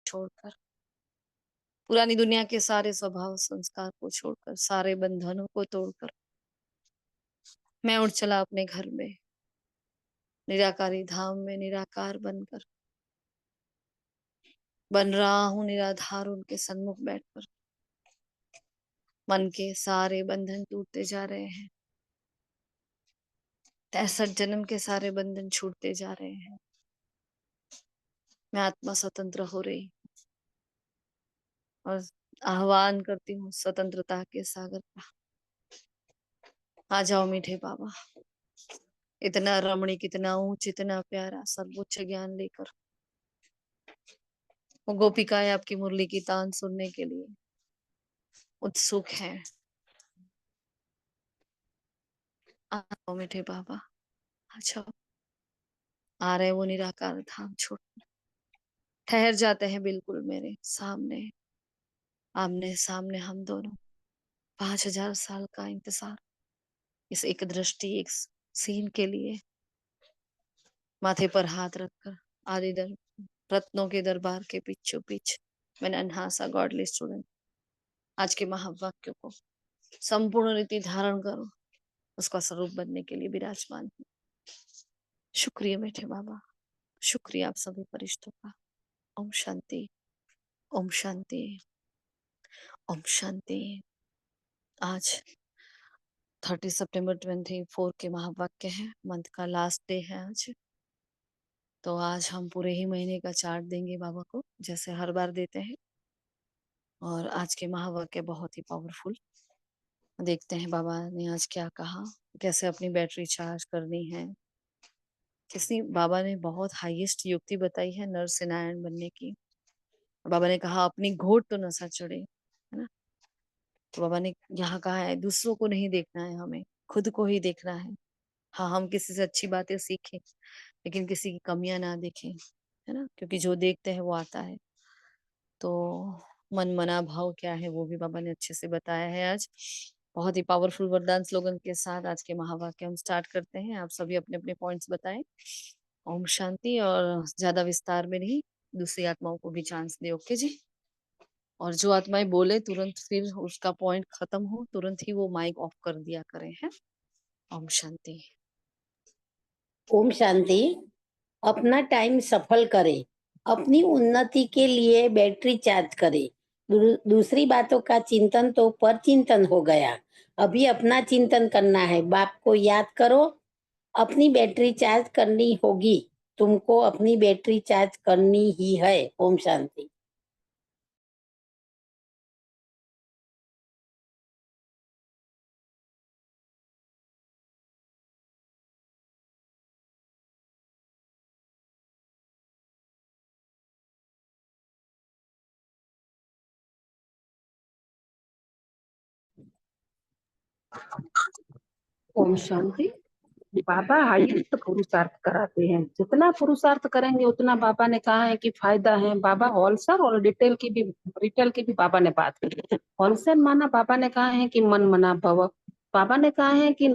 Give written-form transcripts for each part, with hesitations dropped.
छोड़कर, पुरानी दुनिया के सारे स्वभाव संस्कार को छोड़कर, सारे बंधनों को तोड़कर मैं उठ चला अपने घर में, निराकारी धाम में निराकार बनकर बन रहा हूँ निराधार उनके सन्मुख बैठकर। मन के सारे बंधन टूटते जा रहे हैं, 63 जन्म के सारे बंधन छूटते जा रहे हैं। मैं आत्मा स्वतंत्र हो रही और आह्वान करती हूँ स्वतंत्रता के सागर का। आ जाओ मीठे बाबा, इतना रमणीक, इतना ऊंच, इतना प्यारा सर्वोच्च ज्ञान लेकर वो गोपिकाएं आपकी मुरली की तान सुनने के लिए उत्सुक हैं। आ जाओ मीठे बाबा, आ जाओ। आ रहे वो निराकार धाम छोड़, ठहर जाते हैं बिल्कुल मेरे सामने, आमने सामने हम दोनों। 5000 साल का इंतजार इस एक दृष्टि, एक सीन के लिए, माथे पर हाथ रखकर आदि रत्नों के दरबार के पीछे पीछ मैंने अन्हा सा गॉडली स्टूडेंट आज के महावाक्यों को संपूर्ण रीति धारण करो, उसका स्वरूप बनने के लिए विराजमान हूँ। शुक्रिया मीठे बाबा, शुक्रिया आप सभी परिश्तों का। ओम शांति, ओम शांति, ओम शांति। आज 30 सितंबर 24 के महावाक्य है, मंथ का लास्ट डे है आज। तो आज हम पूरे ही महीने का चार्ट देंगे बाबा को, जैसे हर बार देते हैं। और आज के महावाक्य बहुत ही पावरफुल। देखते हैं बाबा ने आज क्या कहा, कैसे अपनी बैटरी चार्ज करनी है। किसी बाबा ने बहुत हाईएस्ट युक्ति बताई है नर से नारायण बनने की। बाबा ने कहा अपनी घोट तो नशा चढ़े, है ना। तो बाबा ने यहाँ कहा है दूसरों को नहीं देखना है, हमें खुद को ही देखना है। हाँ, हम किसी से अच्छी बातें सीखें लेकिन किसी की कमियां ना देखें, है ना, क्योंकि जो देखते हैं वो आता है। तो मन मना भाव क्या है वो भी बाबा ने अच्छे से बताया है आज। बहुत ही पावरफुल वरदान स्लोगन के साथ आज के महावाक्य हम स्टार्ट करते हैं। आप सभी अपने अपने पॉइंट्स बताएं। ओम शांति। और ज्यादा विस्तार में नहीं, दूसरी आत्माओं को भी चांस दे। ओके जी। और जो आत्माएं बोले तुरंत फिर उसका पॉइंट खत्म हो तुरंत ही वो माइक ऑफ कर दिया करें, है। ओम शांति। ओम शांति। अपना टाइम सफल करें, अपनी उन्नति के लिए बैटरी चार्ज करें। दूसरी बातों का चिंतन तो पर चिंतन हो गया, अभी अपना चिंतन करना है। बाप को याद करो, अपनी बैटरी चार्ज करनी होगी, तुमको अपनी बैटरी चार्ज करनी ही है। ओम शांति। ओम शांति। बाबा हाईएस्ट पुरुषार्थ कराते हैं, जितना पुरुषार्थ करेंगे उतना बाबा ने कहा है कि फायदा है। बाबा होलसेल और रिटेल की भी बाबा ने बात की। होलसेल माना बाबा ने कहा है कि मन मना भव। बाबा ने कहा है कि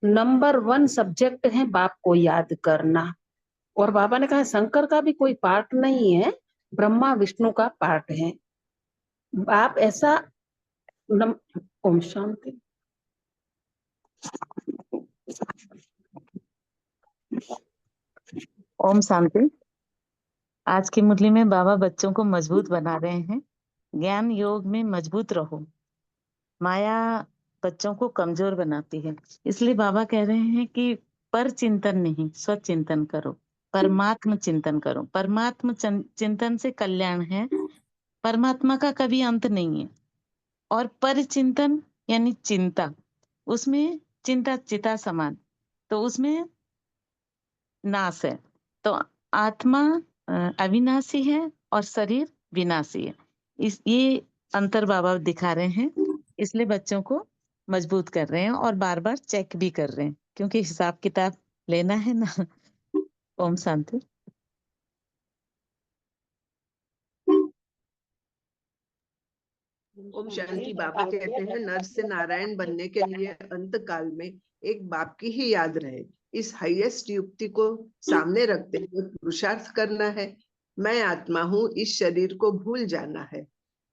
नंबर 1 सब्जेक्ट है बाप को याद करना। और बाबा ने कहा है शंकर का भी कोई पार्ट नहीं है, ब्रह्मा विष्णु का पार्ट है। बाप ऐसा ओम शांति। ओम शांति। आज की मुरली में बाबा बच्चों को मजबूत बना रहे हैं। ज्ञान योग में मजबूत रहो, माया बच्चों को कमजोर बनाती है। इसलिए बाबा कह रहे हैं कि पर चिंतन नहीं, स्वचिंतन करो, परमात्म चिंतन करो। परमात्म चिंतन से कल्याण है, परमात्मा का कभी अंत नहीं है। और पर चिंतन यानी चिंता, उसमें चिंता चिता समान, तो उसमें नाश है। तो आत्मा अविनाशी है और शरीर विनाशी है। ये अंतर बाबा दिखा रहे हैं, इसलिए बच्चों को मजबूत कर रहे हैं और बार बार चेक भी कर रहे हैं, क्योंकि हिसाब किताब लेना है ना। ओम शांति। ओम शांति। बाबा कहते हैं नर से नारायण बनने के लिए अंत काल में एक बाप की ही याद रहे। इस हाईएस्ट युक्ति को सामने रखते हुए पुरुषार्थ करना है। मैं आत्मा हूँ, इस शरीर को भूल जाना है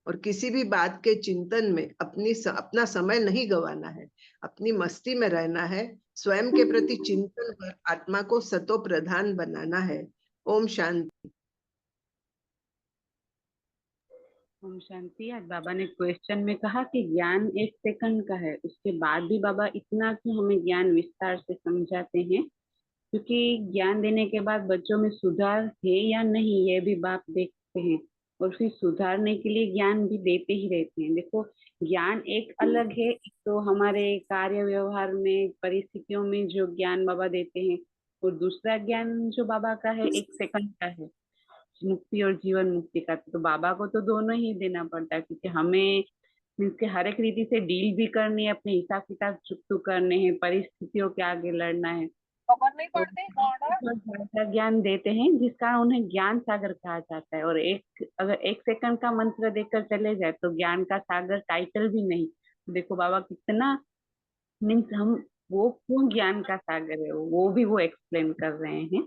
और किसी भी बात के चिंतन में अपना समय नहीं गंवाना है, अपनी मस्ती में रहना है। स्वयं के प्रति चिंतन कर आत्मा को सतो प्रधान बनाना है। ओम शांति। ओम शांति। आज बाबा ने क्वेश्चन में कहा कि ज्ञान 1 सेकंड का है, उसके बाद भी बाबा इतना क्यों हमें ज्ञान विस्तार से समझाते हैं? क्योंकि ज्ञान देने के बाद बच्चों में सुधार है या नहीं ये भी बाप देखते हैं, और फिर सुधारने के लिए ज्ञान भी देते ही रहते हैं। देखो, ज्ञान एक अलग है, एक तो हमारे कार्य व्यवहार में परिस्थितियों में जो ज्ञान बाबा देते हैं, और दूसरा ज्ञान जो बाबा का है 1 सेकंड का है, मुक्ति और जीवन मुक्ति का। तो बाबा को तो दोनों ही देना पड़ता है, क्योंकि हमें मीन्स के हर एक रीति से डील भी करनी है, अपने हिसाब किताब चुकतू करने हैं, परिस्थितियों के आगे लड़ना है। तो बहुत ज्यादा ज्ञान देते हैं, जिस कारण उन्हें ज्ञान सागर कहा जाता है। और अगर 1 सेकंड का मंत्र देकर चले जाए तो ज्ञान का सागर टाइटल भी नहीं। देखो बाबा कितना मीन्स हम वो क्यों ज्ञान का सागर है वो भी वो एक्सप्लेन कर रहे हैं।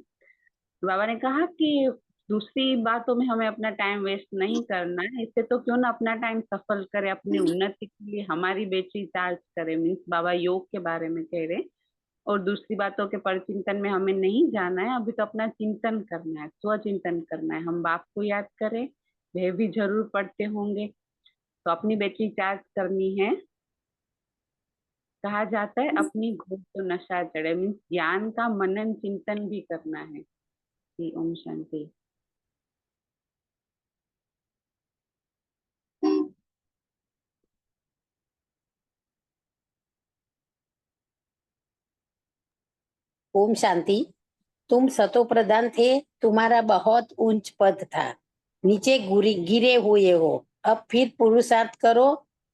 बाबा ने कहा कि दूसरी बातों में हमें अपना टाइम वेस्ट नहीं करना है, इससे तो क्यों ना अपना टाइम सफल करे, अपनी उन्नति के लिए हमारी बैटरी चार्ज करे। मीन्स बाबा योग के बारे में कह रहे हैं। और दूसरी बातों के परिचिंतन में हमें नहीं जाना है, अभी तो अपना चिंतन करना है, स्वचिंतन करना है। हम बाप को याद करें, वह भी जरूर पढ़ते होंगे, तो अपनी बैटरी चार्ज करनी है। कहा जाता है अपनी घोर तो नशा चढ़े, मीन्स ज्ञान का मनन चिंतन भी करना है। जी, ओम शांति। ओम शांति। तुम सतो प्रधान थे, तुम्हारा बहुत ऊंच पद था, नीचे गिरे हुए हो। अब फिर पुरुषार्थ करो,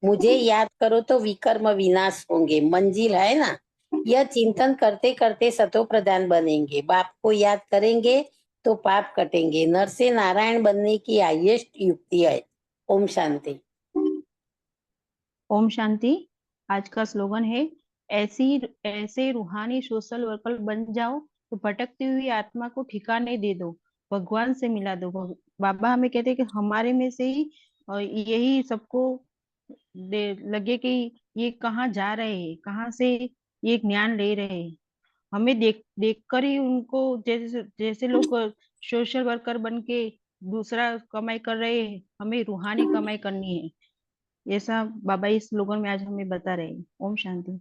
मुझे याद करो तो विकर्म विनाश होंगे। मंजिल है ना, यह चिंतन करते करते सतो प्रधान बनेंगे। बाप को याद करेंगे तो पाप कटेंगे। नर से नारायण बनने की हाईएस्ट युक्ति है। ओम शांति। ओम शांति। आज का स्लोगन है, ऐसे रूहानी सोशल वर्कर बन जाओ तो भटकती हुई आत्मा को ठिकाने दे दो, भगवान से मिला दो। बाबा हमें कहते हैं कि हमारे में से ही यही सबको लगे कि ये कहाँ जा रहे हैं, कहाँ से ये ज्ञान ले रहे हैं। हमें देख कर ही उनको, जैसे जैसे लोग सोशल वर्कर बन के दूसरा कमाई कर रहे हैं, हमें रूहानी कमाई करनी है। ऐसा बाबा इस स्लोगन में आज हमें बता रहे हैं। ओम शांति।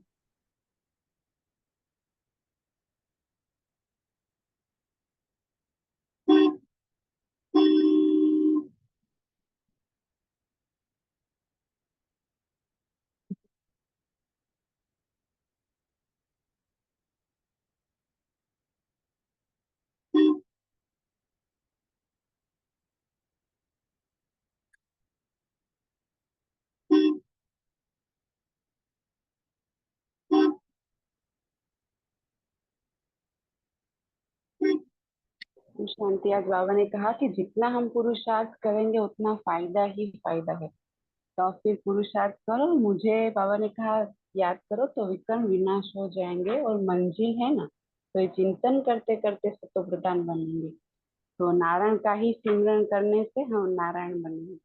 ओम शांति। आज बाबा ने कहा कि जितना हम पुरुषार्थ करेंगे उतना फायदा ही फायदा है। तो फिर पुरुषार्थ करो, मुझे बाबा ने कहा याद करो तो विकर्म विनाश हो जाएंगे। और मंजिल है ना, तो ये चिंतन करते करते सतो प्रधान बनेंगे। तो नारायण का ही सिमरन करने से हम नारायण बनेंगे,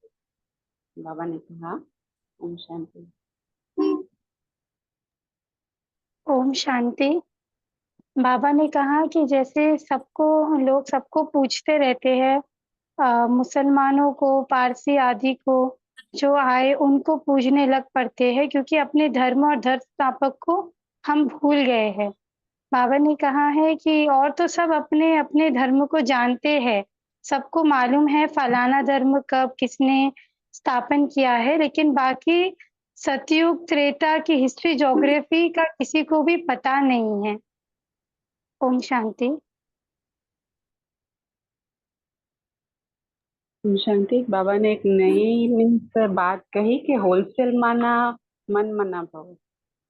बाबा ने कहा। ओम शांति। ओम शांति। बाबा ने कहा कि जैसे लोग सबको पूछते रहते हैं, मुसलमानों को, पारसी आदि को, जो आए उनको पूजने लग पड़ते हैं, क्योंकि अपने धर्म और धर्म स्थापक को हम भूल गए हैं। बाबा ने कहा है कि और तो सब अपने अपने धर्म को जानते हैं, सबको मालूम है फलाना धर्म कब किसने स्थापन किया है, लेकिन बाकी सतयुग त्रेता की हिस्ट्री ज्योग्राफी का किसी को भी पता नहीं है। ओम शांति। ओम शांति। बाबा ने एक नई मीन्स बात कही कि होलसेल माना मन मना भाव।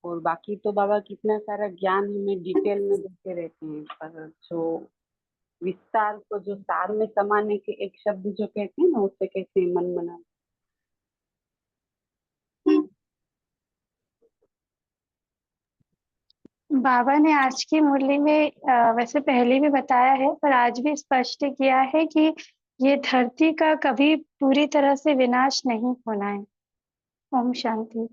और बाकी तो बाबा कितना सारा ज्ञान हमें डिटेल में देते रहते हैं, पर जो विस्तार को, जो सार में समाने के एक शब्द जो कहते हैं ना, उससे कहते हैं मन मना। बाबा ने आज की मुरली में वैसे पहले भी बताया है, पर आज भी स्पष्ट किया है कि ये धरती का कभी पूरी तरह से विनाश नहीं होना है। ओम शांति।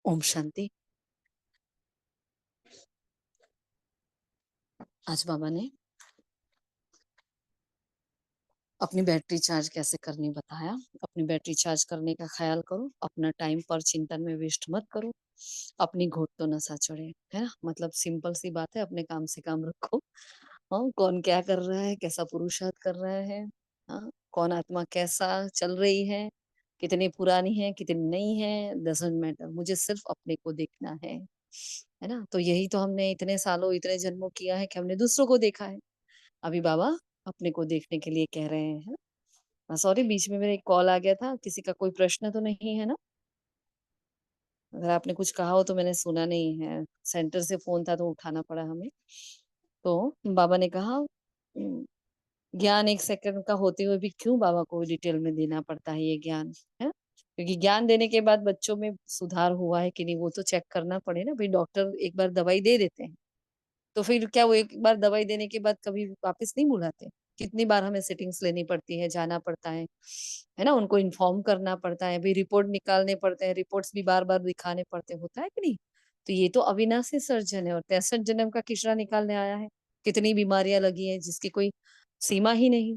ओम शांति। आज बाबा ने अपनी बैटरी चार्ज कैसे करनी बताया। अपनी बैटरी चार्ज करने का ख्याल करो, अपना टाइम पर चिंतन में वेस्ट मत करो, अपनी घोट तो नशा चढ़े, है ना। मतलब सिंपल सी बात है, अपने काम से काम रखो। हाँ, कौन क्या कर रहा है, कैसा पुरुषार्थ कर रहा है, हाँ, कौन आत्मा कैसा चल रही है, कितनी पुरानी है कितनी नहीं है, डजंट मैटर, मुझे सिर्फ अपने को देखना है ना। तो यही तो हमने इतने सालों इतने जन्मों किया है कि हमने दूसरों को देखा है। अभी बाबा अपने को देखने के लिए कह रहे हैं। सॉरी, बीच में मेरा एक कॉल आ गया था। किसी का कोई प्रश्न तो नहीं है ना? अगर आपने कुछ कहा हो तो मैंने सुना नहीं है, सेंटर से फोन था तो उठाना पड़ा हमें। तो बाबा ने कहा ज्ञान 1 सेकंड का होते हुए भी क्यों बाबा को डिटेल में देना पड़ता है ये ज्ञान, है। क्योंकि ज्ञान देने के बाद बच्चों में सुधार हुआ है कि नहीं वो तो चेक करना पड़े ना भाई। डॉक्टर एक बार दवाई दे देते हैं तो फिर क्या वो एक बार दवाई देने के बाद कभी वापस नहीं बुलाते? कितनी बार हमें सिटिंग्स लेनी पड़ती है, जाना पड़ता है ना, उनको इन्फॉर्म करना पड़ता है, भी रिपोर्ट निकालने पड़ते हैं, रिपोर्ट्स भी बार बार दिखाने पड़ते, होता है कि नहीं। तो ये तो अविनाशी सर्जन है और 63 जन्म का किचरा निकालने आया है। कितनी बीमारियां लगी हैं जिसकी कोई सीमा ही नहीं।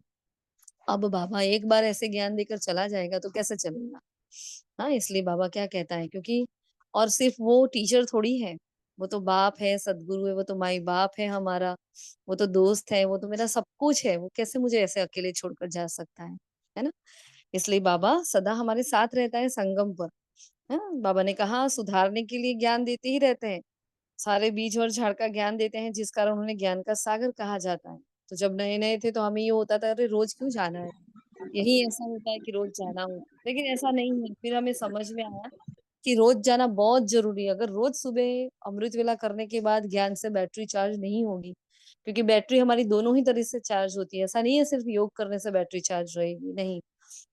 अब बाबा एक बार ऐसे ज्ञान देकर चला जाएगा तो कैसे चलेगा। हाँ, इसलिए बाबा क्या कहता है, क्योंकि और सिर्फ वो टीचर थोड़ी है, वो तो बाप है, सदगुरु है, वो तो माई बाप है हमारा, वो तो दोस्त है, वो तो मेरा सब कुछ है। वो कैसे मुझे ऐसे अकेले छोड़कर जा सकता है ना। इसलिए बाबा सदा हमारे साथ रहता है संगम पर, है ना। बाबा ने कहा सुधारने के लिए ज्ञान देते ही रहते हैं, सारे बीज और झाड़ का ज्ञान देते हैं, जिस कारण उन्हें ज्ञान का सागर कहा जाता है। तो जब नए नए थे तो हमें ये होता था, अरे रोज क्यों जाना है, यही ऐसा होता है कि रोज जाना हो। लेकिन ऐसा नहीं है, फिर हमें समझ में आया कि रोज जाना बहुत जरूरी है। अगर रोज सुबह अमृत वेला करने के बाद ज्ञान से बैटरी चार्ज नहीं होगी, क्योंकि बैटरी हमारी दोनों ही तरह से चार्ज होती है। ऐसा नहीं है सिर्फ योग करने से बैटरी चार्ज रहेगी, नहीं।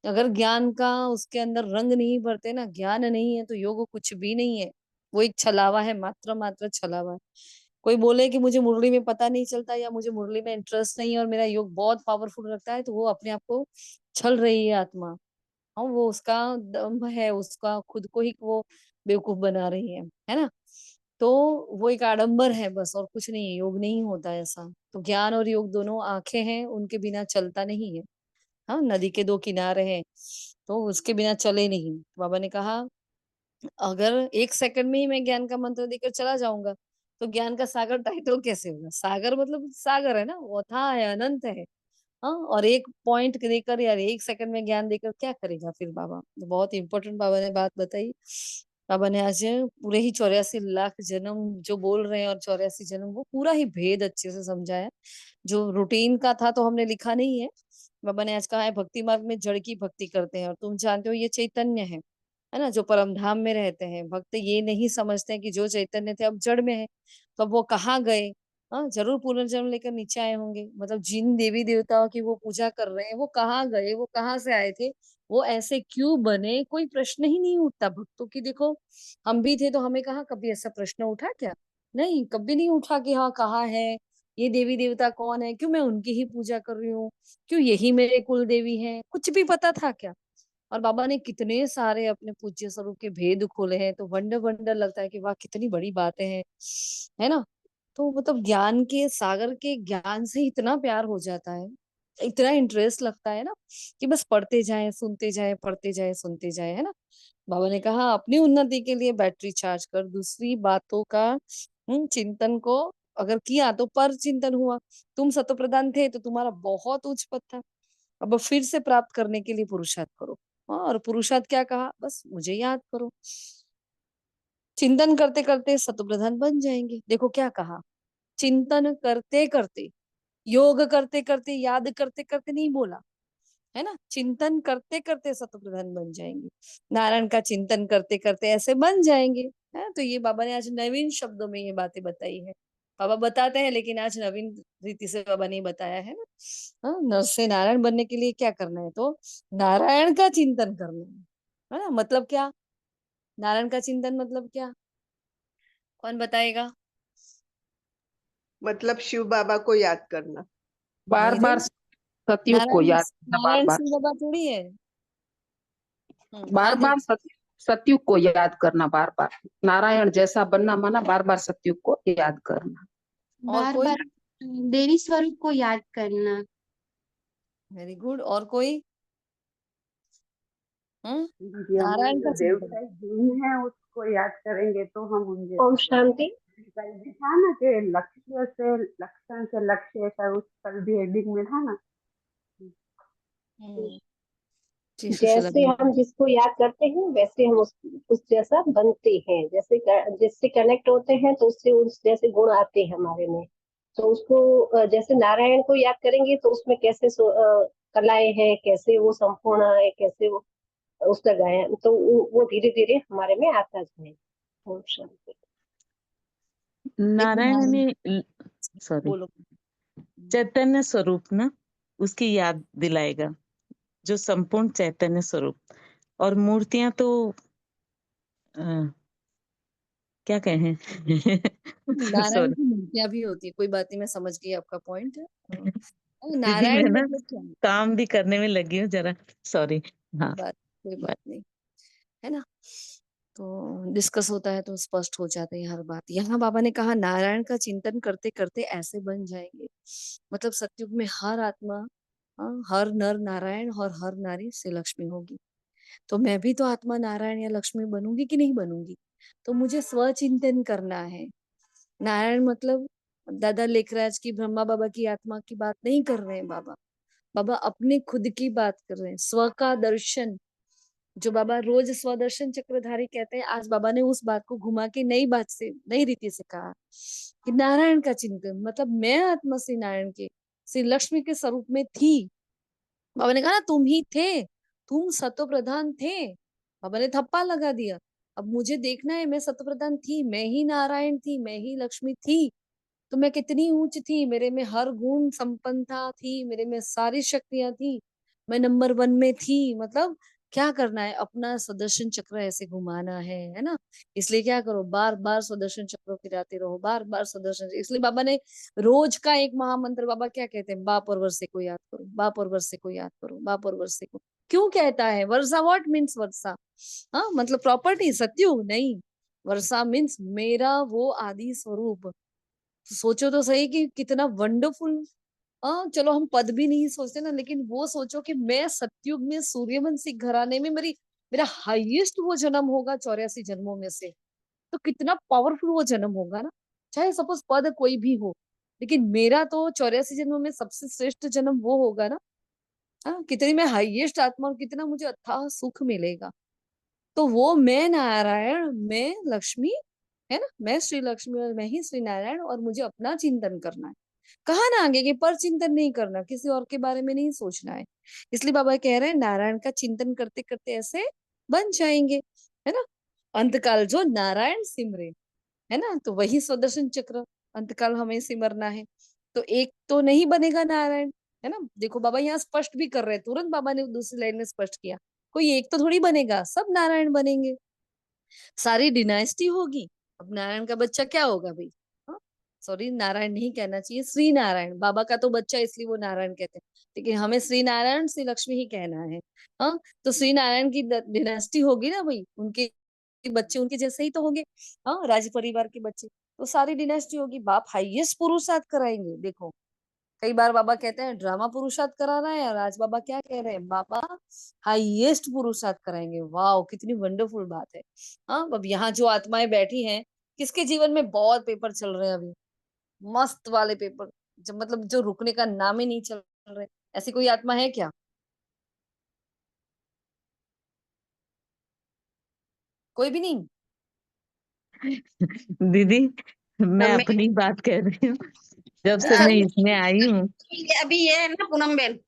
अगर ज्ञान का उसके अंदर रंग नहीं भरते ना, ज्ञान नहीं है तो योग कुछ भी नहीं है। वो एक छलावा है, मात्र मात्र छलावा है। कोई बोले कि मुझे मुरली में पता नहीं चलता या मुझे मुरली में इंटरेस्ट नहीं है और मेरा योग बहुत पावरफुल लगता है, तो वो अपने आप को छल रही है आत्मा। हाँ, वो उसका दम्भ है, उसका खुद को ही वो बेवकूफ बना रही है ना। तो वो एक आडंबर है बस, और कुछ नहीं है। योग नहीं होता ऐसा। तो ज्ञान और योग दोनों आंखें हैं, उनके बिना चलता नहीं है। हाँ, नदी के दो किनारे हैं तो उसके बिना चले नहीं। बाबा ने कहा अगर 1 सेकंड में ही मैं ज्ञान का मंत्र देकर चला जाऊंगा तो ज्ञान का सागर टाइटल कैसे होगा। सागर मतलब सागर है ना, वो अथाह है, अनंत है। हाँ, और एक पॉइंट देकर यार 1 सेकंड में ज्ञान देकर क्या करेगा फिर बाबा। तो बहुत इंपॉर्टेंट बाबा ने बात बताई। बाबा ने आज पूरे ही 84 लाख जन्म जो बोल रहे हैं और 84 जन्म, वो पूरा ही भेद अच्छे से समझाया। जो रूटीन का था तो हमने लिखा नहीं है। बाबा ने आज कहा है भक्ति मार्ग में जड़ की भक्ति करते हैं, और तुम जानते हो ये चैतन्य है ना, जो परम धाम में रहते हैं। भक्त ये नहीं समझते हैं कि जो चैतन्य थे अब जड़ में है, तो अब वो कहाँ गए। हाँ, जरूर पुनर्जन्म लेकर नीचे आए होंगे। मतलब जिन देवी देवताओं की वो पूजा कर रहे हैं वो कहाँ गए, वो कहाँ से आए थे, वो ऐसे क्यों बने, कोई प्रश्न ही नहीं उठता भक्तों की। देखो हम भी थे तो हमें कहाँ कभी ऐसा प्रश्न उठा क्या? नहीं, कभी नहीं उठा कि हाँ कहाँ है ये देवी देवता, कौन है, क्यों मैं उनकी ही पूजा कर रही हूँ, क्यों यही मेरे कुल देवी है, कुछ भी पता था क्या? और बाबा ने कितने सारे अपने पूज्य स्वरूप के भेद खोले हैं, तो वंडर वंडर लगता है कि वाह कितनी बड़ी बातें हैं, है ना। तो मतलब ज्ञान के सागर के ज्ञान से इतना प्यार हो जाता है, इतना इंटरेस्ट लगता है ना, कि बस पढ़ते जाएं सुनते जाएं, पढ़ते जाएं सुनते जाएं, है ना। बाबा ने कहा अपनी उन्नति के लिए बैटरी चार्ज कर, दूसरी बातों का चिंतन को अगर किया तो पर चिंतन हुआ। तुम सतो प्रधान थे तो तुम्हारा बहुत उच्च पद था, अब फिर से प्राप्त करने के लिए पुरुषार्थ करो। हाँ, और पुरुषार्थ क्या कहा, बस मुझे याद करो। चिंतन करते करते सतोप्रधान बन जाएंगे। देखो क्या कहा, चिंतन करते करते, योग करते करते, याद करते करते नहीं बोला, है ना। चिंतन करते करते सतोप्रधान बन जाएंगे, नारायण का चिंतन करते करते ऐसे बन जाएंगे। है तो ये बाबा ने आज नवीन शब्दों में ये बातें बताई है। बाबा बताते हैं लेकिन आज नवीन रीति से बाबा ने बताया है ना। हाँ, नर से नारायण बनने के लिए क्या करना है, तो नारायण का चिंतन करना है ना। मतलब क्या, नारायण का चिंतन मतलब क्या, कौन बताएगा? मतलब शिव बाबा को याद करना। बार नहीं बार रे, सतयुग को नारायण याद करना, बार नारायण बार शिव बाबा थोड़ी है। बार हाँ बार दीदी। सतयुग को याद करना, बार बार नारायण जैसा बनना माना बार बार सतयुग को याद करना। और बार कोई? बार देवी स्वरूप को याद करना। Very good. और कोई? दीदी हमारे नारायण जो का चिंतन। व्यवसायिक गुरु है उसको याद करेंगे तो हम उनके ओम शांति। कल भी था ना कि लक्ष्य से लक्षण से लक्ष्य, ऐसा उस कल भी हेडिंग में था ना। हम्म, जी सुशीला जैसे बिल्कुल। हम जिसको याद करते हैं वैसे हम उस जैसा बनते हैं, जिससे कनेक्ट होते हैं तो उससे उस जैसे गुण आते हैं हमारे में। तो उसको जैसे नारायण को याद करेंगे तो उसमें कैसे कलाएं हैं, कैसे वो संपूर्ण है, कैसे वो उसका गायन, तो वो धीरे धीरे हमारे में आता जाए। ओम शांति। देखो नारायण नारायण, यानी सॉरी बोलो। चैतन्य स्वरूप ना, उसकी याद दिलाएगा, जो संपूर्ण चैतन्य स्वरूप। और मूर्तियां तो क्या कहें नारायण सॉरी की मूर्तियां भी होती है, कोई बात नहीं, मैं समझ गई आपका पॉइंट। दीदी मैं नारायण ना मतलब क्या है? काम भी करने में लगी हूँ जरा, सॉरी। हाँ कोई बात नहीं, है ना। तो डिस्कस होता है तो स्पष्ट हो जाता है हर बात। यहाँ बाबा ने कहा नारायण का चिंतन करते करते ऐसे बन जाएंगे, मतलब सतयुग में हर आत्मा, हर नर नारायण और हर नारी श्री लक्ष्मी होगी। तो मैं भी तो आत्मा नारायण या लक्ष्मी बनूंगी कि नहीं बनूंगी? तो मुझे स्वचिंतन करना है। नारायण मतलब दादा लेखराज की, ब्रह्मा बाबा की आत्मा की बात नहीं कर रहे हैं बाबा। बाबा अपने खुद की बात कर रहे हैं, स्व का दर्शन। जो बाबा रोज स्वदर्शन चक्रधारी कहते हैं, आज बाबा ने उस बात को घुमा के नई बात से, नई रीति से कहा कि नारायण का चिंतन मतलब मैं आत्मा श्री नारायण के, श्री लक्ष्मी के स्वरूप में थी। बाबा ने कहा ना तुम ही थे, तुम सतो प्रधान थे। बाबा ने थप्पा लगा दिया। अब मुझे देखना है, मैं सतो प्रधान थी, मैं ही नारायण थी, मैं ही लक्ष्मी थी। तो मैं कितनी ऊंच थी, मेरे में हर गुण संपन्नता थी, मेरे में सारी शक्तियां थी, मैं नंबर 1 में थी। मतलब क्या करना है, अपना सुदर्शन चक्र ऐसे घुमाना है ना। इसलिए क्या करो, बार बार सुदर्शन चक्र फिराते रहो, बार बार सुदर्शन। इसलिए बाबा ने रोज का एक महामंत्र, बाबा क्या कहते हैं, बाप और वर्षे को याद करो, बाप और वर्षे को याद करो, बाप और वर्षे को। क्यों कहता है वर्षा? व्हाट मीन्स वर्षा? हाँ मतलब प्रॉपर्टी, सत्युग नहीं। वर्षा मीन्स मेरा वो आदि स्वरूप। सोचो तो सही कि कितना वंडरफुल। चलो हम पद भी नहीं सोचते ना, लेकिन वो सोचो कि मैं सतयुग में सूर्यवंशी घराने में, मेरा हाईएस्ट वो जन्म होगा 84 जन्मों में से। तो कितना पावरफुल वो जन्म होगा ना। चाहे सपोज पद कोई भी हो, लेकिन मेरा तो 84 जन्मों में सबसे श्रेष्ठ जन्म वो होगा ना। हाँ, कितनी मैं हाईएस्ट आत्मा और कितना मुझे अथाह सुख मिलेगा। तो वो मैं नारायण, मैं लक्ष्मी, है ना, मैं श्री लक्ष्मी और मैं ही श्री नारायण, और मुझे अपना चिंतन करना है। कहा ना आगे कि पर चिंतन नहीं करना, किसी और के बारे में नहीं सोचना है। इसलिए बाबा कह रहे हैं नारायण का चिंतन करते करते ऐसे बन जाएंगे, है ना। अंतकाल जो नारायण सिमरे, है ना, तो वही स्वदर्शन चक्र अंतकाल हमें सिमरना है। तो एक तो नहीं बनेगा नारायण, है ना। देखो बाबा यहाँ स्पष्ट भी कर रहे हैं, तुरंत बाबा ने दूसरी लाइन में स्पष्ट किया, कोई एक तो थोड़ी बनेगा, सब नारायण बनेंगे, सारी डिनाइस्टी होगी। अब नारायण का बच्चा क्या होगा भाई? सॉरी, नारायण नहीं कहना चाहिए, श्री नारायण। बाबा का तो बच्चा इसलिए वो नारायण कहते हैं, लेकिन हमें श्री नारायण श्री लक्ष्मी ही कहना है। हाँ, तो श्री नारायण की डिनास्टी होगी ना भाई, उनके बच्चे उनके जैसे ही तो होंगे। हाँ, राज परिवार के बच्चे, तो सारी डिनास्टी होगी। बाप हाईएस्ट पुरुषार्थ कराएंगे। देखो कई बार बाबा कहते हैं ड्रामा पुरुषार्थ कराना है, और आज बाबा क्या कह रहे हैं, बाबा हाईएस्ट पुरुषार्थ कराएंगे। वाह, कितनी वंडरफुल बात है। हाँ, अब यहाँ जो आत्माएं बैठी हैं, किसके जीवन में बहुत पेपर चल रहे हैं अभी, मस्त वाले पेपर, जब मतलब जो रुकने का नाम ही नहीं चल रहे, ऐसी कोई आत्मा है क्या? कोई भी नहीं। दीदी मैं मैं अपनी बात कर रही हूँ, जब नहीं से मैं कोई नहीं। इसमें आई हूँ अभी ये है ना पूनम बेन।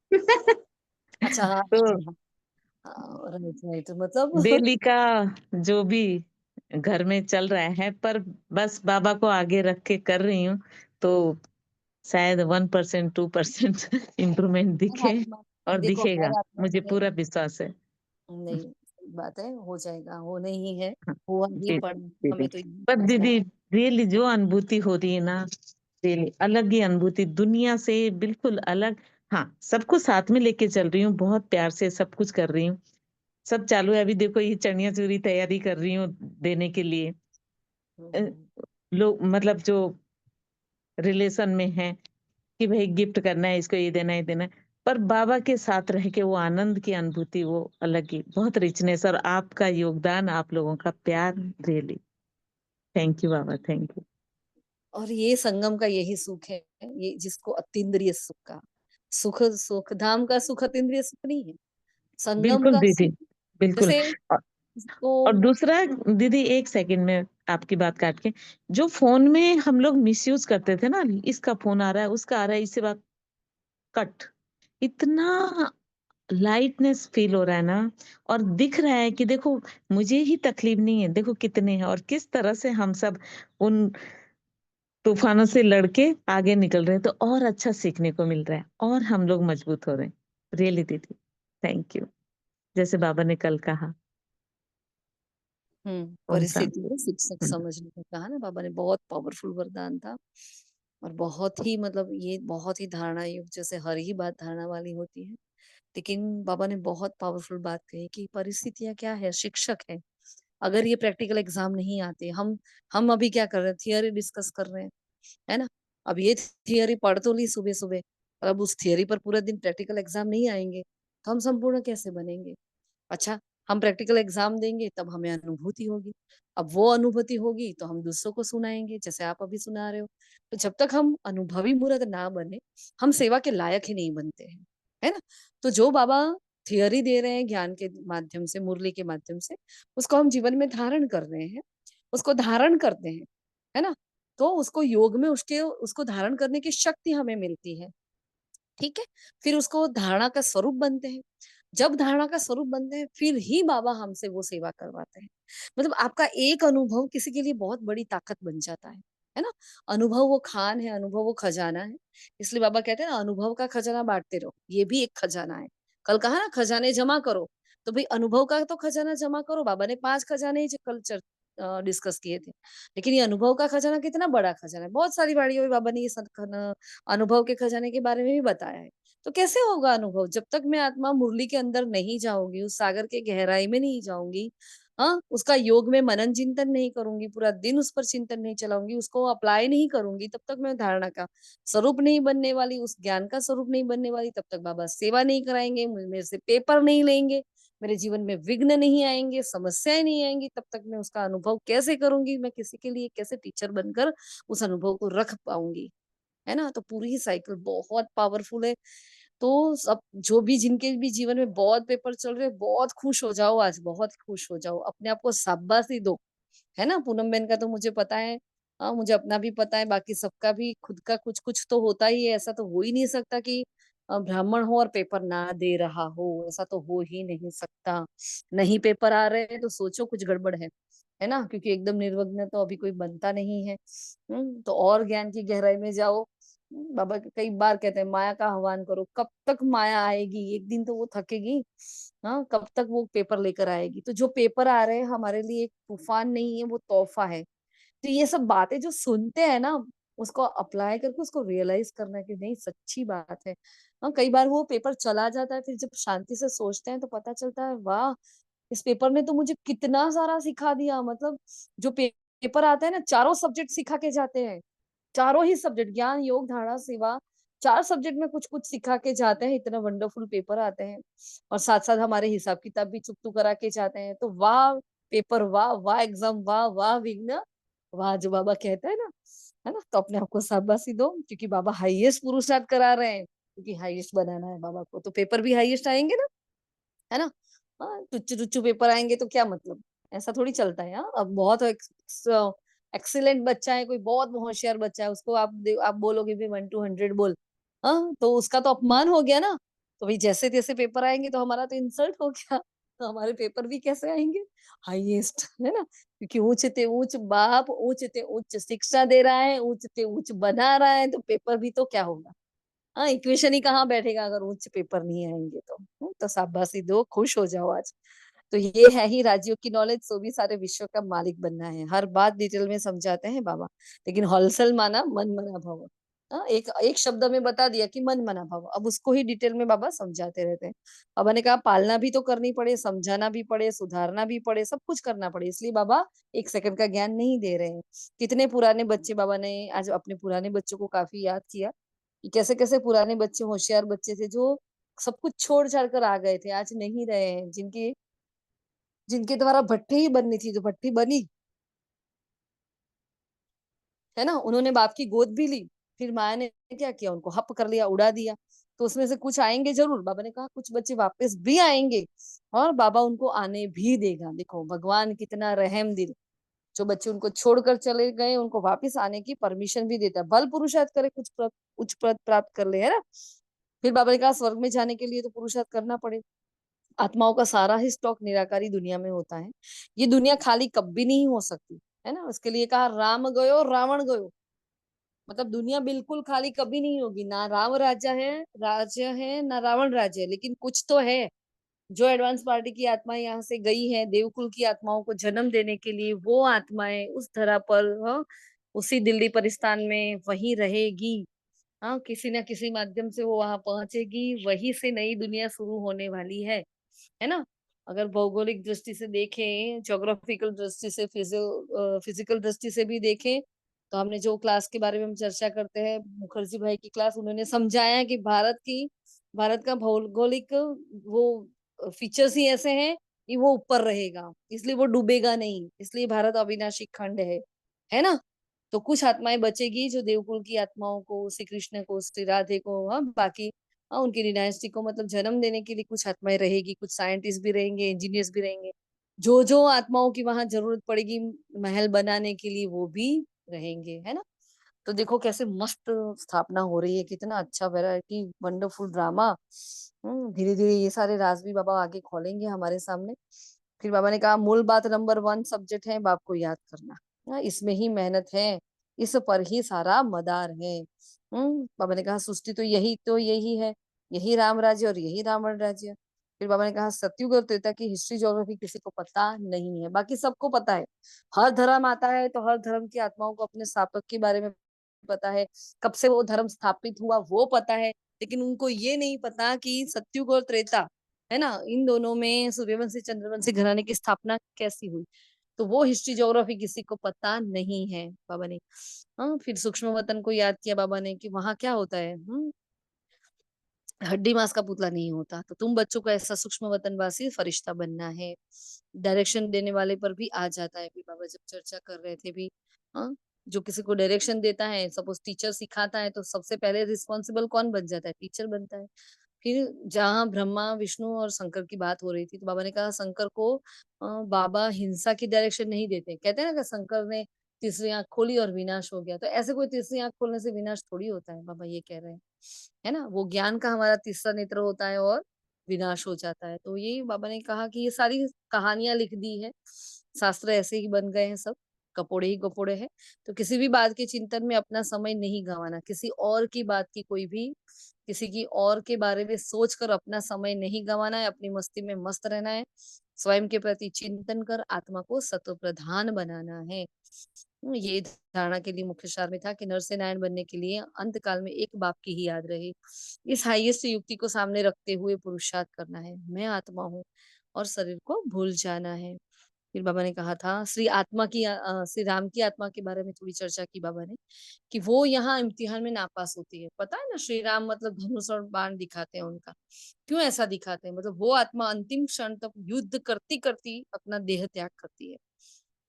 अच्छा हाँ, तो राइट राइट, मतलब डेली का जो भी घर में चल रहा है, पर बस बाबा को आगे रख के कर रही हूँ, तो शायद 1% 2% इम्प्रूवमेंट हर दिखे, आत्मा, और देखो दिखेगा, हर आत्मा मुझे में, पूरा विश्वास है। नहीं सही बात है, हो जाएगा, होने ही है, हाँ, हुआ ही जी पड़ा। दीदी, हमें तो ये पर समझना है। दीदी रियली जो अनुभूति हो रही है ना, रियली अलग ही अनुभूति, दुनिया से बिल्कुल अलग। हाँ, सबको साथ में लेके चल रही हूँ, बहुत प्यार से सब कुछ कर रही हूँ। सब चालू है, अभी देखो ये चनिया चोली तैयारी कर रही हूँ देने के लिए। अ, लोग मतलब जो रिलेशन में है कि भाई गिफ्ट करना है, इसको ये देना है, ये देना है। पर बाबा के साथ रह के वो आनंद की अनुभूति वो अलग ही, बहुत रिचनेस, और आपका योगदान, आप लोगों का प्यार, really thank you Baba, thank you. और ये संगम का यही सुख है, ये जिसको अतीन्द्रिय सुख का सुख, सुख धाम का सुख अतीन्द्रिय सुख नहीं है, संगम बिल्कुल का दीदी, सुख। बिल्कुल। जैसे और इसको और दूसरा दीदी, एक सेकंड में आपकी बात काट के, जो फोन में हम लोग मिसयूज करते थे ना, इसका फोन आ रहा है, उसका आ रहा है, इससे बात कट, इतना लाइटनेस फील हो रहा है ना, और दिख रहा है कि देखो मुझे ही तकलीफ नहीं है, देखो कितने हैं, और किस तरह से हम सब उन तूफानों से लड़के आगे निकल रहे हैं, तो और अच्छा सीखने को मिल रहा है, और हम लोग मजबूत हो रहे हैं। रियली दीदी, थैंक यू। जैसे बाबा ने कल कहा, ओम परिस्थिति शांति। को शिक्षक हम्म, समझने को कहा ना बाबा ने, बहुत पावरफुल वरदान था। और बहुत ही मतलब ये बहुत ही धारणा युक्त, जैसे हर ही बात धारणा वाली होती है, लेकिन बाबा ने बहुत पावरफुल बात कही कि परिस्थितियां क्या है, शिक्षक है। अगर ये प्रैक्टिकल एग्जाम नहीं आते, हम अभी क्या कर रहे हैं, थियरी डिस्कस कर रहे हैं, है ना। अब ये थियरी पढ़ तो ली सुबह सुबह, और अब उस थियरी पर पूरा दिन प्रैक्टिकल एग्जाम नहीं आएंगे तो हम संपूर्ण कैसे बनेंगे। अच्छा, हम प्रैक्टिकल एग्जाम देंगे तब हमें अनुभूति होगी, अब वो अनुभूति होगी तो हम दूसरों को सुनाएंगे, जैसे आप अभी सुना रहे हो। तो जब तक हम अनुभवी मूर्त ना बने, हम सेवा के लायक ही नहीं बनते हैं, है ना। तो जो बाबा थियरी दे रहे हैं ज्ञान के माध्यम से, मुरली के माध्यम से, उसको हम जीवन में धारण कर रहे हैं, उसको धारण करते हैं, है ना। तो उसको योग में उसको धारण करने की शक्ति हमें मिलती है, ठीक है। फिर उसको धारणा का स्वरूप बनते हैं, जब धारणा का स्वरूप बनते हैं फिर ही बाबा हमसे वो सेवा करवाते हैं। मतलब आपका एक अनुभव किसी के लिए बहुत बड़ी ताकत बन जाता है ना। अनुभव वो खान है, अनुभव वो खजाना है। इसलिए बाबा कहते हैं ना, अनुभव का खजाना बांटते रहो, ये भी एक खजाना है। कल कहा ना खजाने जमा करो, तो भाई अनुभव का तो खजाना जमा करो। बाबा ने 5 खजाने ही कल डिस्कस किए थे, लेकिन ये अनुभव का खजाना कितना बड़ा खजाना है। बहुत सारी बाड़ियों में बाबा ने ये अनुभव के खजाने के बारे में भी बताया है। तो कैसे होगा अनुभव, जब तक मैं आत्मा मुरली के अंदर नहीं जाऊंगी, उस सागर के गहराई में नहीं जाऊंगी, हाँ, उसका योग में मनन चिंतन नहीं करूंगी, पूरा दिन उस पर चिंतन नहीं चलाऊंगी, उसको अप्लाई नहीं करूंगी, तब तक मैं धारणा का स्वरूप नहीं बनने वाली, उस ज्ञान का स्वरूप नहीं बनने वाली। तब तक बाबा सेवा नहीं कराएंगे, मेरे से पेपर नहीं लेंगे, मेरे जीवन में विघ्न नहीं आएंगे, समस्याएं नहीं आएंगी। तब तक मैं उसका अनुभव कैसे करूंगी, मैं किसी के लिए कैसे टीचर बनकर उस अनुभव को रख पाऊंगी, है ना। तो पूरी ही साइकिल बहुत पावरफुल है। तो सब जो भी जिनके भी जीवन में बहुत पेपर चल रहे हैं, बहुत खुश हो जाओ, आज बहुत खुश हो जाओ, अपने आप को शाबाशी दो, है ना। पूनम बेन का तो मुझे पता है, हाँ, मुझे अपना भी पता है, बाकी सबका भी खुद का कुछ कुछ तो होता ही है। ऐसा तो हो ही नहीं सकता कि ब्राह्मण हो और पेपर ना दे रहा हो, ऐसा तो हो ही नहीं सकता। नहीं पेपर आ रहे हैं तो सोचो कुछ गड़बड़ है ना, क्योंकि एकदम निर्विघ्न तो अभी कोई बनता नहीं है। तो और ज्ञान की गहराई में जाओ। बाबा कई बार कहते हैं माया का आह्वान करो, कब तक माया आएगी, एक दिन तो वो थकेगी, हाँ, कब तक वो पेपर लेकर आएगी। तो जो पेपर आ रहे हैं हमारे लिए एक तूफान नहीं है, वो तोहफा है। तो ये सब बातें जो सुनते हैं ना, उसको अप्लाई करके उसको रियलाइज करना कि नहीं सच्ची बात है। हाँ, कई बार वो पेपर चला जाता है, फिर जब शांति से सोचते हैं तो पता चलता है वाह, इस पेपर ने तो मुझे कितना सारा सिखा दिया। मतलब जो पेपर आता है ना, चारों सब्जेक्ट सिखा के जाते हैं, चारों ही सब्जेक्ट, ज्ञान योग धारणा सेवा, 4 सब्जेक्ट में कुछ कुछ सिखा के जाते हैं। इतना वंडरफुल पेपर आते हैं, और साथ साथ हमारे हिसाब किताब भी चुकतू करा के जाते हैं। तो वाह पेपर, वाह वाह एग्जाम, वाह वाह विघ्न, वाह जो बाबा कहते हैं ना, है ना। तो अपने आप को शाबाशी दो, क्योंकि बाबा हाईएस्ट पुरुषार्थ करा रहे हैं, क्योंकि हाईएस्ट बनाना है बाबा को, तो पेपर भी हाईएस्ट आएंगे ना, है ना। हाँ, टुच्चू टुच्चू पेपर आएंगे तो क्या मतलब, ऐसा थोड़ी चलता है। हाँ, अब बहुत एक्सीलेंट बच्चा है, कोई बहुत होशियार बच्चा है, उसको आप बोलोगे भी 1 to 100 बोल, हाँ, तो उसका तो अपमान हो गया ना। तो भाई जैसे तैसे पेपर आएंगे तो हमारा तो इंसल्ट हो गया, तो हमारे पेपर भी कैसे आएंगे, हाईएस्ट, है ना। क्योंकि ऊंच ते ऊंच बाप ऊंच ते उच्च शिक्षा दे रहा है, ऊंच ते ऊंच बना रहा है, तो पेपर भी तो क्या होगा। हाँ, इक्वेशन ही कहाँ बैठेगा अगर उच्च पेपर नहीं आएंगे तो। तो शाबाशी दो, खुश हो जाओ आज, तो ये है ही राज्यों की नॉलेज, सो भी सारे विश्व का मालिक बनना है। हर बात डिटेल में समझाते हैं बाबा, लेकिन होलसेल माना मन मना भव। एक एक शब्द में बता दिया कि मन मना भव, अब उसको ही डिटेल में बाबा समझाते रहते हैं। बाबा ने कहा पालना भी तो करनी पड़े, समझाना भी पड़े, सुधारना भी पड़े, सब कुछ करना पड़े, इसलिए बाबा एक सेकंड का ज्ञान नहीं दे रहे हैं। कितने पुराने बच्चे, बाबा ने आज अपने पुराने बच्चों को काफी याद किया कि कैसे कैसे पुराने बच्चे होशियार बच्चे थे, जो सब कुछ छोड़ छाड़ कर आ गए थे, आज नहीं रहे हैं, जिनकी जिनके द्वारा भट्टी ही बननी थी, जो भट्टी बनी, है ना, उन्होंने बाप की गोद भी ली, फिर माया ने क्या किया, उनको हप कर लिया, उड़ा दिया। तो उसमें से कुछ आएंगे जरूर, बाबा ने कहा कुछ बच्चे वापस भी आएंगे, और बाबा उनको आने भी देगा। देखो भगवान कितना रहम दिल, जो बच्चे उनको छोड़कर चले गए उनको वापस आने की परमिशन भी देता है। बल पुरुषार्थ करे कुछ उच्च पद प्राप्त कर ले, है ना। फिर बाबा ने कहा स्वर्ग में जाने के लिए तो पुरुषार्थ करना पड़े। आत्माओं का सारा ही स्टॉक निराकारी दुनिया में होता है, ये दुनिया खाली कभी नहीं हो सकती, है ना। उसके लिए कहा राम गयो रावण गयो, मतलब दुनिया बिल्कुल खाली कभी नहीं होगी, ना राम राज्य है ना रावण राज्य है, लेकिन कुछ तो है। जो एडवांस पार्टी की आत्माएं यहाँ से गई है देवकुल की आत्माओं को जन्म देने के लिए, वो आत्माएं उस धरा पर, हाँ, उसी दिल्ली परिस्थान में वहीं रहेगी। हाँ, किसी ना किसी माध्यम से वो वहां पहुंचेगी, वहीं से नई दुनिया शुरू होने वाली है ना। अगर भौगोलिक दृष्टि से देखें, ज्योग्राफिकल दृष्टि से, फिजिकल दृष्टि से भी देखें, तो हमने जो क्लास के बारे में हम चर्चा करते हैं, मुखर्जी भाई की क्लास, उन्होंने समझाया कि भारत का भौगोलिक वो फीचर्स ही ऐसे हैं कि वो ऊपर रहेगा, इसलिए वो डूबेगा नहीं, इसलिए भारत अविनाशी खंड है ना। तो कुछ आत्माएं बचेगी जो देवकुल की आत्माओं को, श्री कृष्ण को, श्री राधे को, हाँ बाकी, हाँ उनकी डायनेस्टी को मतलब जन्म देने के लिए कुछ आत्माएं रहेगी, कुछ साइंटिस्ट भी रहेंगे, इंजीनियर्स भी रहेंगे, जो जो आत्माओं की वहां जरूरत पड़ेगी महल बनाने के लिए, वो भी रहेंगे, है ना। तो देखो कैसे मस्त स्थापना हो रही है, कितना अच्छा वैरायटी, वंडरफुल ड्रामा। धीरे धीरे ये सारे राज भी बाबा आगे खोलेंगे हमारे सामने। फिर बाबा ने कहा मूल बात नंबर 1 सब्जेक्ट है बाप को याद करना, इसमें ही मेहनत है, इस पर ही सारा मदार है। बाबा ने कहा सृष्टि तो यही है, यही राम राज्य और यही रावण राज्य। फिर बाबा ने कहा सतयुग और त्रेता की हिस्ट्री ज्योग्राफी किसी को पता नहीं है, बाकी सबको पता है। हर धर्म आता है तो हर धर्म की आत्माओं को अपने स्थापक के बारे में पता है, कब से वो धर्म स्थापित हुआ वो पता है, लेकिन उनको ये नहीं पता कि सतयुग और त्रेता, है ना, इन दोनों में सूर्यवंशी चंद्रवंशी घराने की स्थापना कैसी हुई, तो वो हिस्ट्री ज्योग्राफी किसी को पता नहीं है बाबा ने। हाँ, फिर सूक्ष्म वतन को याद किया बाबा ने कि वहां क्या होता है, हड्डी मांस का पुतला नहीं होता। तो तुम बच्चों को ऐसा सूक्ष्म वतनवासी फरिश्ता बनना है। डायरेक्शन देने वाले पर भी आ जाता है, भी बाबा जब चर्चा कर रहे थे भी, हाँ, जो किसी को डायरेक्शन देता है, सपोज टीचर सिखाता है, तो सबसे पहले रिस्पॉन्सिबल कौन बन जाता है, टीचर बनता है। फिर जहाँ ब्रह्मा विष्णु और शंकर की बात हो रही थी, तो बाबा ने कहा शंकर को बाबा हिंसा की डायरेक्शन नहीं देते। कहते हैं ना कि शंकर ने तीसरी आंख खोली और विनाश हो गया, तो ऐसे कोई तीसरी आंख खोलने से विनाश थोड़ी होता है, बाबा ये कह रहे हैं, है ना। वो ज्ञान का हमारा तीसरा नेत्र होता है और विनाश हो जाता है। तो यही बाबा ने कहा कि ये सारी कहानियां लिख दी है, शास्त्र ऐसे ही बन गए हैं, सब कपोड़े ही कपोड़े हैं। तो किसी भी बात के चिंतन में अपना समय नहीं गंवाना, किसी और की बात की कोई भी, किसी की और के बारे में सोच कर अपना समय नहीं गंवाना है, अपनी मस्ती में मस्त रहना है, स्वयं के प्रति चिंतन कर आत्मा को सत्व प्रधान बनाना है। ये धारणा के लिए मुख्य सार में था कि नर से नारायण बनने के लिए अंत काल में एक बाप की ही याद रहे। इस हाईएस्ट युक्ति को सामने रखते हुए पुरुषार्थ करना है, मैं आत्मा हूँ और शरीर को भूल जाना है। फिर बाबा ने कहा था श्री राम की आत्मा के बारे में थोड़ी चर्चा की बाबा ने, कि वो यहाँ इम्तिहान में नापास होती है। पता है ना, श्री राम मतलब धनुष और बाण दिखाते हैं उनका, क्यों ऐसा दिखाते हैं, मतलब वो आत्मा अंतिम क्षण तक युद्ध करती करती अपना देह त्याग करती है,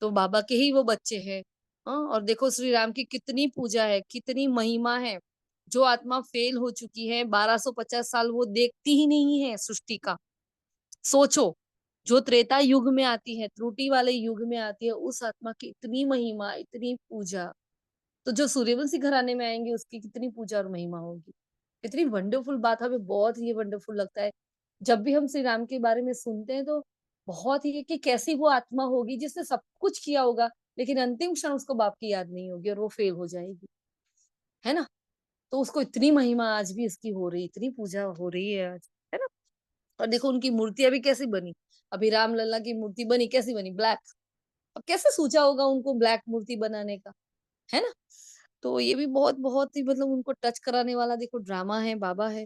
तो बाबा के ही वो बच्चे हैं। हाँ, और देखो श्री राम की कितनी पूजा है, कितनी महिमा है। जो आत्मा फेल हो चुकी है 1250 साल, वो देखती ही नहीं है सृष्टि का। सोचो, जो त्रेता युग में आती है, त्रुटि वाले युग में आती है, उस आत्मा की इतनी महिमा, इतनी पूजा, तो जो सूर्यवंशी घराने में आएंगे उसकी कितनी पूजा और महिमा होगी। कितनी वंडरफुल बात, हमें बहुत ही वंडरफुल लगता है जब भी हम श्री राम के बारे में सुनते हैं, तो बहुत ही कि कैसी वो आत्मा होगी जिसने सब कुछ किया होगा, लेकिन अंतिम क्षण उसको बाप की याद नहीं होगी और वो फेल हो जाएगी, है ना। तो उसको इतनी महिमा आज भी इसकी हो रही, इतनी पूजा हो रही है आज, है ना। और देखो उनकी मूर्तियां भी कैसी बनी, अभी रामलला की मूर्ति बनी, कैसी बनी? ब्लैक। अब कैसे सोचा होगा उनको ब्लैक मूर्ति बनाने का, है ना? तो ये भी बहुत बहुत ही मतलब उनको टच कराने वाला देखो ड्रामा है, बाबा है।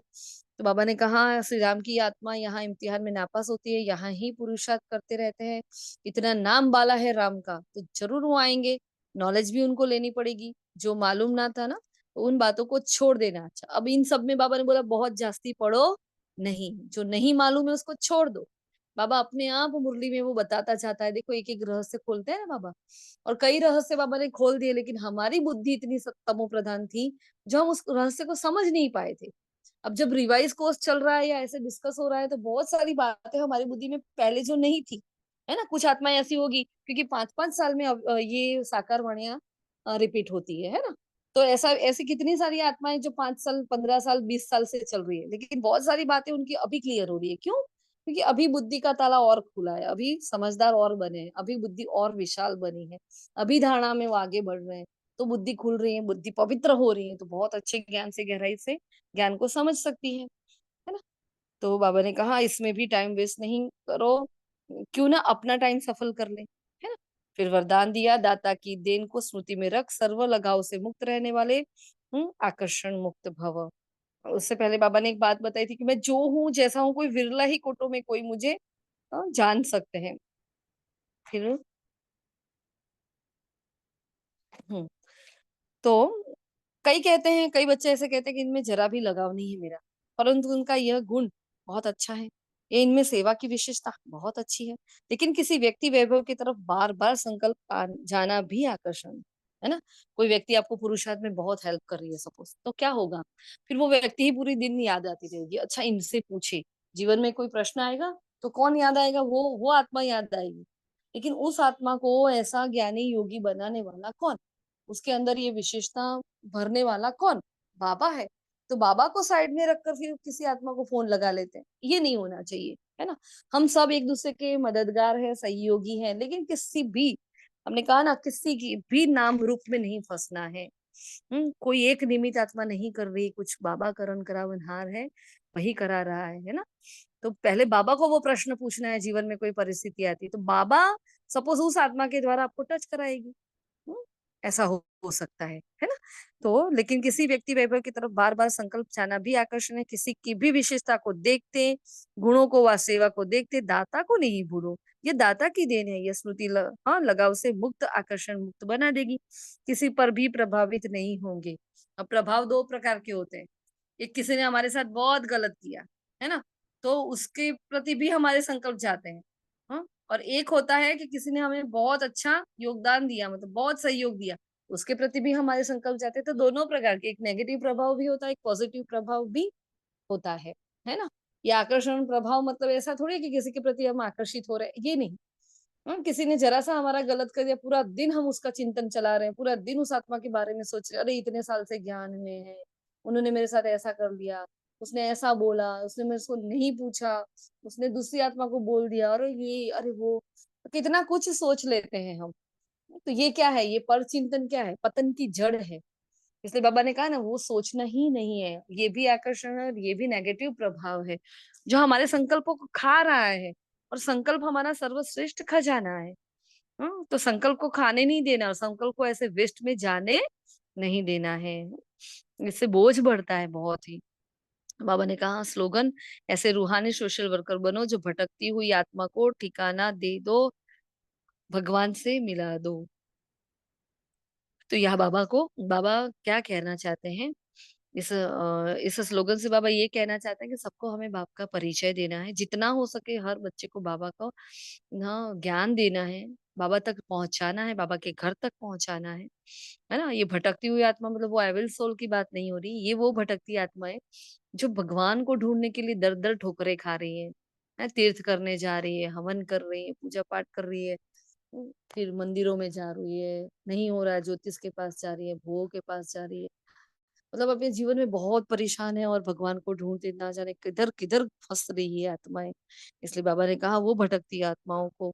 तो बाबा ने कहा श्री राम की आत्मा यहाँ इम्तिहान में नापास होती है, यहाँ ही पुरुषार्थ करते रहते हैं। इतना नाम बाला है राम का, तो जरूर वो आएंगे। नॉलेज भी उनको लेनी पड़ेगी, जो मालूम ना था ना, तो उन बातों को छोड़ देना। अच्छा, अब इन सब में बाबा ने बोला बहुत जास्ती पढ़ो नहीं, जो नहीं मालूम है उसको छोड़ दो। बाबा अपने आप मुरली में वो बताता जाता है, देखो एक एक रहस्य खोलते हैं ना बाबा, और कई रहस्य बाबा ने खोल दिए, लेकिन हमारी बुद्धि इतनी तमो प्रधान थी, जो हम उस रहस्य को समझ नहीं पाए थे। अब जब रिवाइज कोर्स चल रहा है या ऐसे डिस्कस हो रहा है, तो बहुत सारी बातें हमारी बुद्धि में पहले जो नहीं थी, है ना, कुछ आत्माएं ऐसी होगी क्योंकि 5-5 साल में ये साकार वाणियां रिपीट होती है ना। तो ऐसा ऐसी कितनी सारी आत्माएं जो 5 साल 15 साल 20 साल से चल रही है, लेकिन बहुत सारी बातें उनकी अभी क्लियर हो रही है। क्यों? क्योंकि अभी बुद्धि का ताला और खुला है, अभी समझदार और बने हैं, अभी बुद्धि और विशाल बनी है, अभी धारणा में वो आगे बढ़ रहे हैं। तो बुद्धि खुल रही है, बुद्धि पवित्र हो रही है, तो बहुत अच्छे ज्ञान से गहराई से ज्ञान को समझ सकती है ना। तो बाबा ने कहा इसमें भी टाइम वेस्ट नहीं करो, क्यों ना अपना टाइम सफल कर ले, है ना। फिर वरदान दिया, दाता की देन को स्मृति में रख, सर्व लगाव से मुक्त रहने वाले आकर्षण मुक्त भव। उससे पहले बाबा ने एक बात बताई थी कि मैं जो हूँ जैसा हूँ, कोई विरला ही कोटों में कोई मुझे जान सकते हैं। फिर हम्म तो कई कहते हैं, कई बच्चे ऐसे कहते हैं कि इनमें जरा भी लगाव नहीं है मेरा, परंतु उनका यह गुण बहुत अच्छा है, ये इनमें सेवा की विशेषता बहुत अच्छी है। लेकिन किसी व्यक्ति वैभव की तरफ बार बार संकल्प जाना भी आकर्षण है ना। कोई व्यक्ति आपको पुरुषार्थ में बहुत हेल्प कर रही है सपोज, तो क्या होगा, फिर वो व्यक्ति ही पूरी दिन याद आती रहेगी। अच्छा इनसे पूछे, जीवन में कोई प्रश्न आएगा तो कौन याद आएगा? वो आत्मा याद आएगी। लेकिन उस आत्मा को ऐसा ज्ञानी योगी बनाने वाला कौन, उसके अंदर ये विशेषता भरने वाला कौन? बाबा है। तो बाबा को साइड में रखकर फिर किसी आत्मा को फोन लगा लेते हैं, ये नहीं होना चाहिए, है ना। हम सब एक दूसरे के मददगार है, सहयोगी हैं, लेकिन किसी भी, हमने कहा ना, किसी की भी नाम रूप में नहीं फंसना है। कोई एक निमित्त आत्मा नहीं कर रही कुछ, बाबा करण करावनहार है, वही करा रहा है ना। तो पहले बाबा को वो प्रश्न पूछना है, जीवन में कोई परिस्थिति आती है तो बाबा सपोज उस आत्मा के द्वारा आपको टच कराएगी। हम्म, ऐसा हो सकता है ना। तो लेकिन किसी व्यक्ति वैभव की तरफ बार बार संकल्प जाना भी आकर्षण है। किसी की भी विशेषता को देखते, गुणों को व सेवा को देखते दाता को नहीं भूलो, ये दाता की देन है। ये स्मृति हाँ लगाव से मुक्त, आकर्षण मुक्त बना देगी। किसी पर भी प्रभावित नहीं होंगे। अब प्रभाव दो प्रकार के होते हैं, एक किसी ने हमारे साथ बहुत गलत किया, है ना, तो उसके प्रति भी हमारे संकल्प जाते हैं। हाँ, और एक होता है कि किसी ने हमें बहुत अच्छा योगदान दिया, मतलब बहुत सहयोग दिया, उसके प्रति भी हमारे संकल्प जाते हैं। तो दोनों प्रकार के, एक नेगेटिव प्रभाव भी होता है, एक पॉजिटिव प्रभाव भी होता है ना। ये आकर्षण प्रभाव मतलब ऐसा थोड़ी है कि किसी के प्रति हम आकर्षित हो रहे हैं, ये नहीं। किसी ने जरा सा हमारा गलत कर दिया, पूरा दिन हम उसका चिंतन चला रहे हैं, पूरा दिन उस आत्मा के बारे में सोच रहे हैं, अरे इतने साल से ज्ञान में है, उन्होंने मेरे साथ ऐसा कर दिया, उसने ऐसा बोला, उसने मेरे को नहीं पूछा, उसने दूसरी आत्मा को बोल दिया, अरे ये अरे वो, तो कितना कुछ सोच लेते हैं हम। तो ये क्या है, ये पर चिंतन क्या है, पतन की जड़ है। इसलिए बाबा ने कहा ना, वो सोचना ही नहीं है, ये भी आकर्षण है और ये भी नेगेटिव प्रभाव है, जो हमारे संकल्पों को खा रहा है। और संकल्प हमारा सर्वश्रेष्ठ खजाना है। तो संकल्प को खाने नहीं देना, और संकल्प को ऐसे वेस्ट में जाने नहीं देना है। इससे बोझ बढ़ता है बहुत ही। बाबा ने कहा स्लोगन, ऐसे रूहानी सोशल वर्कर बनो जो भटकती हुई आत्मा को ठिकाना दे दो, भगवान से मिला दो। तो यह बाबा क्या कहना चाहते हैं, इस स्लोगन से बाबा ये कहना चाहते हैं कि सबको हमें बाप का परिचय देना है, जितना हो सके हर बच्चे को बाबा का ना ज्ञान देना है, बाबा तक पहुंचाना है, बाबा के घर तक पहुंचाना है ना। ये भटकती हुई आत्मा मतलब वो एविल सोल की बात नहीं हो रही, ये वो भटकती आत्मा है जो भगवान को ढूंढने के लिए दर दर ठोकरे खा रही है, तीर्थ करने जा रही है, हवन कर रही है, पूजा पाठ कर रही है, फिर मंदिरों में जा रही है, नहीं हो रहा है ज्योतिष के पास जा रही है, भोग के पास जा रही है, मतलब अपने जीवन में बहुत परेशान है और भगवान को ढूंढते ना जाने किधर किधर फंस रही है आत्माएं। इसलिए बाबा ने कहा वो भटकती आत्माओं को,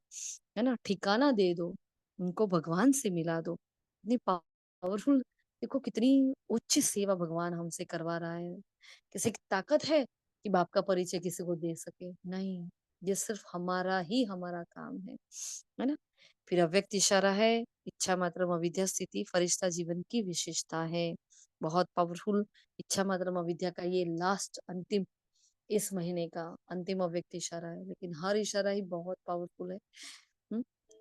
है ना, ठिकाना दे दो, उनको भगवान से मिला दो। इतनी पावरफुल, देखो कितनी उच्च सेवा भगवान हमसे करवा रहा है। किसी की ताकत है कि बाप का परिचय किसी को दे सके? नहीं। ये सिर्फ हमारा ही हमारा काम है ना। फिर अव्यक्त इशारा है, इच्छा मात्रम अविद्या स्थिति फरिश्ता जीवन की विशेषता है। बहुत पावरफुल इच्छा मात्रम अविद्या का ये लास्ट अंतिम इस महीने का अंतिम अव्यक्त इशारा है, लेकिन हर इशारा ही बहुत पावरफुल है।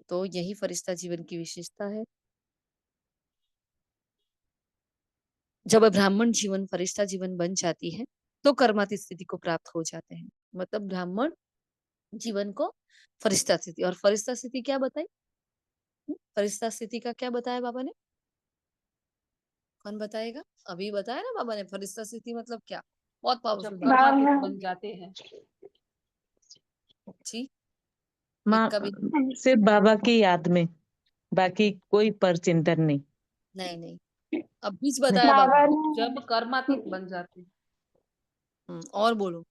तो यही फरिश्ता जीवन की विशेषता है। जब ब्राह्मण जीवन फरिश्ता जीवन बन जाती है तो कर्माती स्थिति को प्राप्त हो जाते हैं। मतलब ब्राह्मण जीवन को फरिश्ता स्थिति, और फरिश्ता स्थिति क्या बताई? फरिश्ता स्थिति का क्या बताया बाबा ने? कौन बताएगा? अभी बताया ना बाबा ने, फरिश्ता स्थिति मतलब क्या? बहुत जब पावरफुल बात कर्मातीत बाबा बन जाते हैं। जी। माँ कभी सिर्फ बाबा की याद में, बाकी कोई पर चिंतन नहीं। नहीं नहीं, अब बीच बताया बाबा। बाबा ने जब कर्मातीत बन जाते हैं। और बोलो।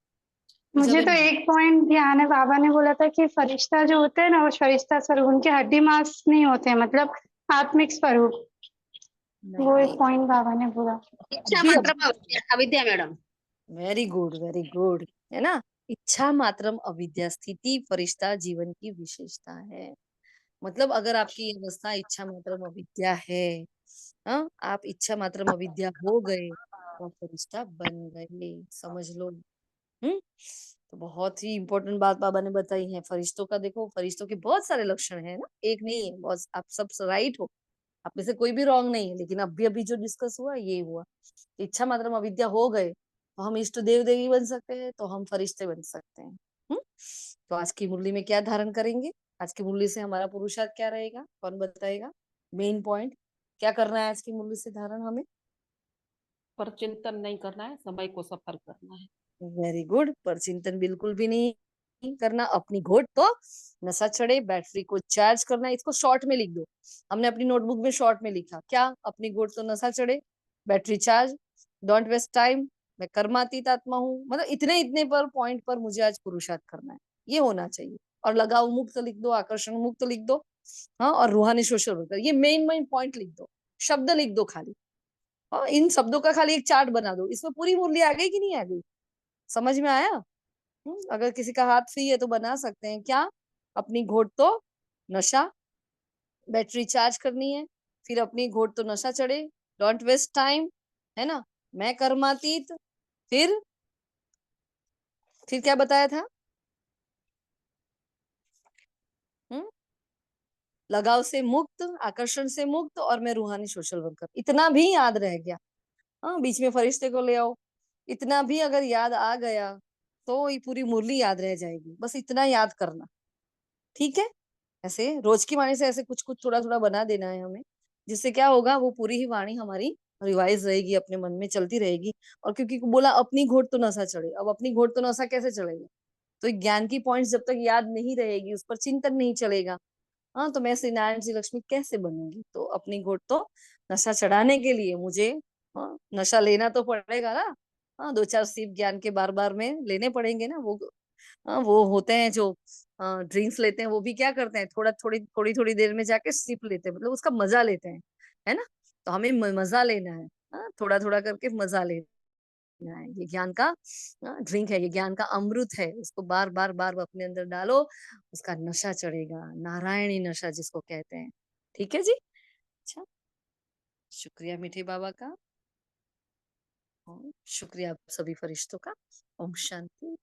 मुझे जब तो एक पॉइंट ध्यान है, बाबा ने बोला था कि फरिश्ता जो होते हैं ना वो फरिश्ता स्वरूप, उनके हड्डी मांस नहीं होते हैं, मतलब आत्मिक स्वरूप। नहीं वो एक नहीं, पॉइंट बाबा ने बोला। इच्छा अभी मात्रम अविद्या madam. Very good very good, है ना। इच्छा मात्रम अविद्या स्थिति फरिश्ता जीवन की विशेषता है। मतलब अगर आपकी अवस्था इच्छा मात्रम अविद्या है, हाँ, आप इच्छा मात्रम अविद्या हो गए तो फरिश्ता बन गए, समझ लो। तो बहुत ही इंपॉर्टेंट बात बाबा ने बताई है। फरिश्तों का देखो, फरिश्तों के बहुत सारे लक्षण है ना, एक नहीं है, बहुत। आप सब राइट हो, आप में से कोई भी रॉन्ग नहीं है, लेकिन अभी अभी जो डिस्कस हुआ ये हुआ। इच्छा मात्रम अविद्या हो गए तो हम इष्ट देव देवी बन सकते हैं, तो हम फरिश्ते बन सकते हैं। हम्म तो आज की मुरली में क्या धारण करेंगे? आज की मुरली से हमारा पुरुषार्थ क्या रहेगा? कौन बताएगा? मेन पॉइंट क्या करना है आज की मुरली से धारण हमें? पर चिंतन नहीं करना है, समय को सफल करना है। वेरी गुड, पर चिंतन बिल्कुल भी नहीं करना। अपनी घोट तो नशा चढ़े, बैटरी को चार्ज करना है। इसको शॉर्ट में लिख दो। हमने अपनी नोटबुक में शॉर्ट में लिखा क्या? अपनी घोट तो नशा चढ़े, battery charge, don't waste time, मैं कर्मातीत आत्मा हूँ। मतलब इतने इतने पर पॉइंट पर मुझे आज पुरुषार्थ करना है, ये होना चाहिए। और लगाव मुक्त लिख दो, आकर्षण मुक्त लिख दो, हाँ, और रूहानी शोषण होकर, ये मेन मेन पॉइंट लिख दो, शब्द लिख दो खाली। हाँ, इन शब्दों का खाली एक चार्ट बना दो, इसमें पूरी मुरली आ गई कि नहीं आ गई? समझ में आया? अगर किसी का हाथ फ्री है तो बना सकते हैं क्या? अपनी घोट तो नशा, बैटरी चार्ज करनी है, फिर अपनी घोट तो नशा चढ़े, डोंट वेस्ट टाइम, है ना, मैं कर्मातीत, फिर क्या बताया था? हम्म लगाव से मुक्त, आकर्षण से मुक्त, और मैं रूहानी सोशल वर्कर। इतना भी याद रह गया, हाँ, बीच में फरिश्ते को ले आओ, इतना भी अगर याद आ गया तो ये पूरी मुरली याद रह जाएगी। बस इतना याद करना, ठीक है। ऐसे रोज की वाणी से ऐसे कुछ कुछ थोड़ा थोड़ा बना देना है हमें, जिससे क्या होगा, वो पूरी ही वाणी हमारी रिवाइज रहेगी, अपने मन में चलती रहेगी। और क्योंकि बोला अपनी घोट तो नशा चढ़े, अब अपनी घोट तो नशा कैसे चढ़ेगा? तो ज्ञान की पॉइंट्स जब तक याद नहीं रहेगी, उस पर चिंतन नहीं चलेगा, हाँ, तो मैं श्री नारायण श्री लक्ष्मी कैसे बनूंगी? तो अपनी घोट तो नशा चढ़ाने के लिए मुझे, हाँ, नशा लेना तो पड़ेगा ना। हाँ, दो चार सीप ज्ञान के बार बार में लेने पड़ेंगे ना। वो होते हैं जो ड्रिंक्स लेते हैं, वो भी क्या करते हैं, थोड़ी थोड़ी देर में जाके सिप लेते हैं, मतलब उसका मजा लेते हैं, है ना। तो हमें मजा लेना है, हाँ, थोड़ा थोड़ा करके मजा लेना है। ये ज्ञान का ड्रिंक है, ये ज्ञान का अमृत है, इसको बार बार बार बार अपने अंदर डालो, उसका नशा चढ़ेगा, नारायणी नशा जिसको कहते हैं। ठीक है जी। अच्छा, शुक्रिया मीठे बाबा का, और शुक्रिया आप सभी फरिश्तों का। ओम शांति।